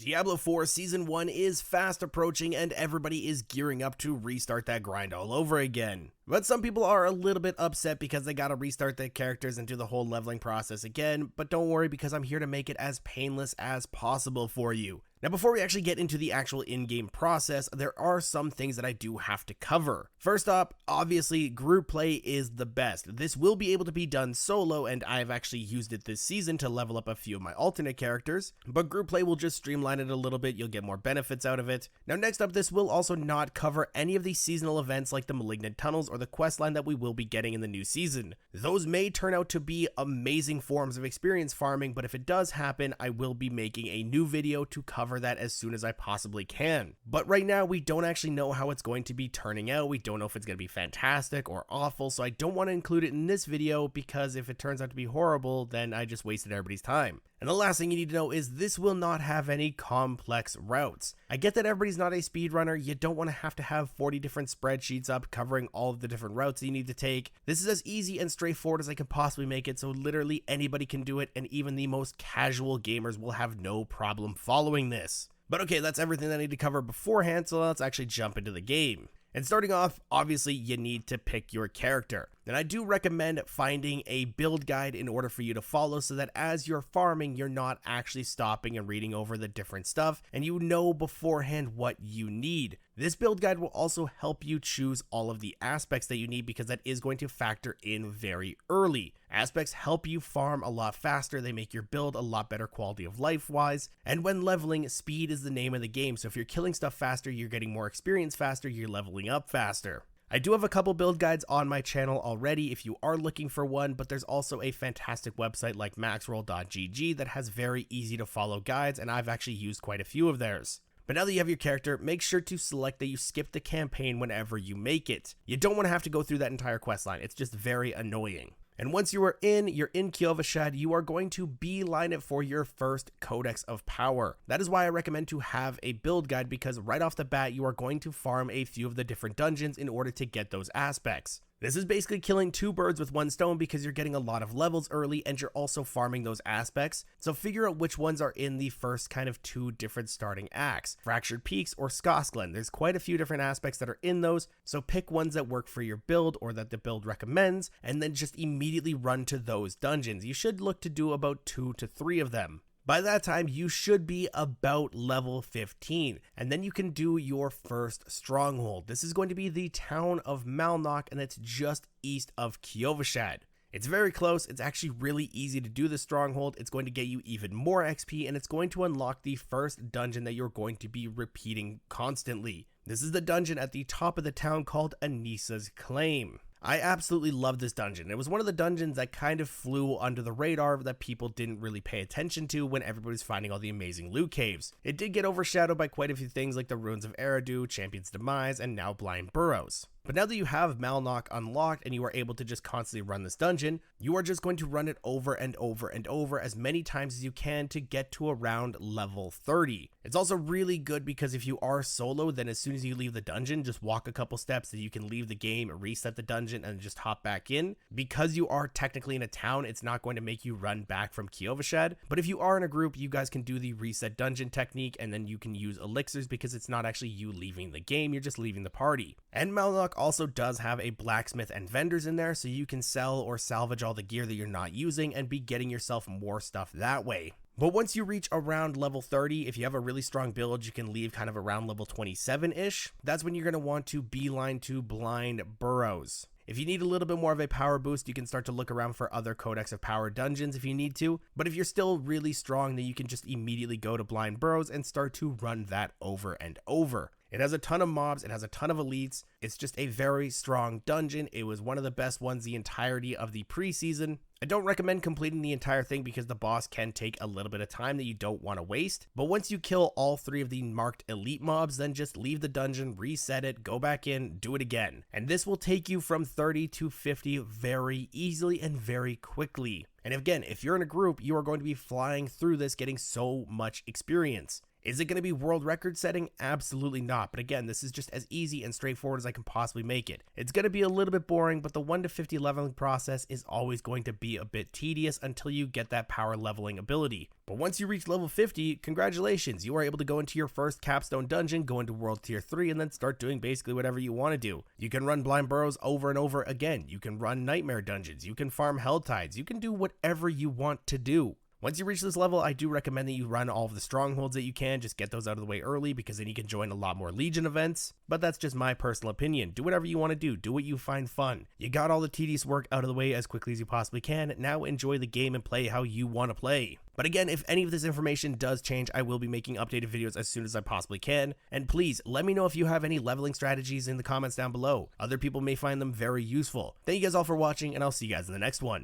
Diablo 4 Season 1 is fast approaching and everybody is gearing up to restart that grind all over again. But some people are a little bit upset because they gotta restart their characters and do the whole leveling process again, but don't worry because I'm here to make it as painless as possible for you. Now before we actually get into the actual in-game process, there are some things that I do have to cover. First up, obviously group play is the best. This will be able to be done solo and I've actually used it this season to level up a few of my alternate characters, but group play will just streamline it a little bit, you'll get more benefits out of it. Now next up, this will also not cover any of the seasonal events like the malignant tunnels or the quest line that we will be getting in the new season. Those may turn out to be amazing forms of experience farming, but if it does happen, I will be making a new video to cover that as soon as I possibly can. But right now we don't actually know how it's going to be turning out. We don't know if it's going to be fantastic or awful, so I don't want to include it in this video because if it turns out to be horrible, then I just wasted everybody's time. And the last thing you need to know is this will not have any complex routes. I get that everybody's not a speedrunner, you don't want to have 40 different spreadsheets up covering all of the different routes you need to take. This is as easy and straightforward as I can possibly make it, so literally anybody can do it, and even the most casual gamers will have no problem following this. But okay, that's everything that I need to cover beforehand, so let's actually jump into the game. And starting off, obviously you need to pick your character. And I do recommend finding a build guide in order for you to follow so that as you're farming, you're not actually stopping and reading over the different stuff and you know beforehand what you need. This build guide will also help you choose all of the aspects that you need because that is going to factor in very early. Aspects help you farm a lot faster, they make your build a lot better quality of life wise, and when leveling, speed is the name of the game, so if you're killing stuff faster, you're getting more experience faster, you're leveling up faster. I do have a couple build guides on my channel already if you are looking for one, but there's also a fantastic website like maxroll.gg that has very easy to follow guides, and I've actually used quite a few of theirs. But now that you have your character, make sure to select that you skip the campaign whenever you make it. You don't want to have to go through that entire quest line, it's just very annoying. And once you're in Kyovashad, you are going to beeline it for your first Codex of Power. That is why I recommend to have a build guide because right off the bat, you are going to farm a few of the different dungeons in order to get those aspects. This is basically killing two birds with one stone because you're getting a lot of levels early and you're also farming those aspects. So figure out which ones are in the first kind of two different starting acts, Fractured Peaks or Skosklen. There's quite a few different aspects that are in those, so pick ones that work for your build or that the build recommends and then just immediately run to those dungeons. You should look to do about 2 to 3 of them. By that time, you should be about level 15, and then you can do your first Stronghold. This is going to be the town of Melnock, and it's just east of Kyovashad. It's very close, it's actually really easy to do the Stronghold, it's going to get you even more XP, and it's going to unlock the first dungeon that you're going to be repeating constantly. This is the dungeon at the top of the town called Anissa's Claim. I absolutely love this dungeon. It was one of the dungeons that kind of flew under the radar that people didn't really pay attention to when everybody's finding all the amazing loot caves. It did get overshadowed by quite a few things like the Ruins of Eridu, Champion's Demise, and now Blind Burrows. But now that you have Melnock unlocked and you are able to just constantly run this dungeon, you are just going to run it over and over and over as many times as you can to get to around level 30. It's also really good because if you are solo, then as soon as you leave the dungeon, just walk a couple steps and you can leave the game, reset the dungeon, and just hop back in. Because you are technically in a town, it's not going to make you run back from Kyovashad. But if you are in a group, you guys can do the reset dungeon technique and then you can use elixirs because it's not actually you leaving the game, you're just leaving the party. And Melnock also does have a blacksmith and vendors in there, so you can sell or salvage all the gear that you're not using and be getting yourself more stuff that way. But once you reach around level 30, if you have a really strong build, you can leave kind of around level 27-ish. That's when you're going to want to beeline to Blind Burrows. If you need a little bit more of a power boost, you can start to look around for other Codex of Power dungeons if you need to, but if you're still really strong, then you can just immediately go to Blind Burrows and start to run that over and over. It has a ton of mobs, it has a ton of elites, it's just a very strong dungeon. It was one of the best ones the entirety of the preseason. I don't recommend completing the entire thing because the boss can take a little bit of time that you don't want to waste, but once you kill all 3 of the marked elite mobs, then just leave the dungeon, reset it, go back in, do it again. And this will take you from 30 to 50 very easily and very quickly. And again, if you're in a group, you are going to be flying through this getting so much experience. Is it going to be world record setting? Absolutely not. But again, this is just as easy and straightforward as I can possibly make it. It's going to be a little bit boring, but the 1 to 50 leveling process is always going to be a bit tedious until you get that power leveling ability. But once you reach level 50, congratulations, you are able to go into your first capstone dungeon, go into world tier 3, and then start doing basically whatever you want to do. You can run blind burrows over and over again, you can run nightmare dungeons, you can farm hell tides, you can do whatever you want to do. Once you reach this level, I do recommend that you run all of the strongholds that you can, just get those out of the way early because then you can join a lot more Legion events, but that's just my personal opinion. Do whatever you want to do what you find fun. You got all the tedious work out of the way as quickly as you possibly can, now enjoy the game and play how you want to play. But again, if any of this information does change, I will be making updated videos as soon as I possibly can, and please let me know if you have any leveling strategies in the comments down below. Other people may find them very useful. Thank you guys all for watching, and I'll see you guys in the next one.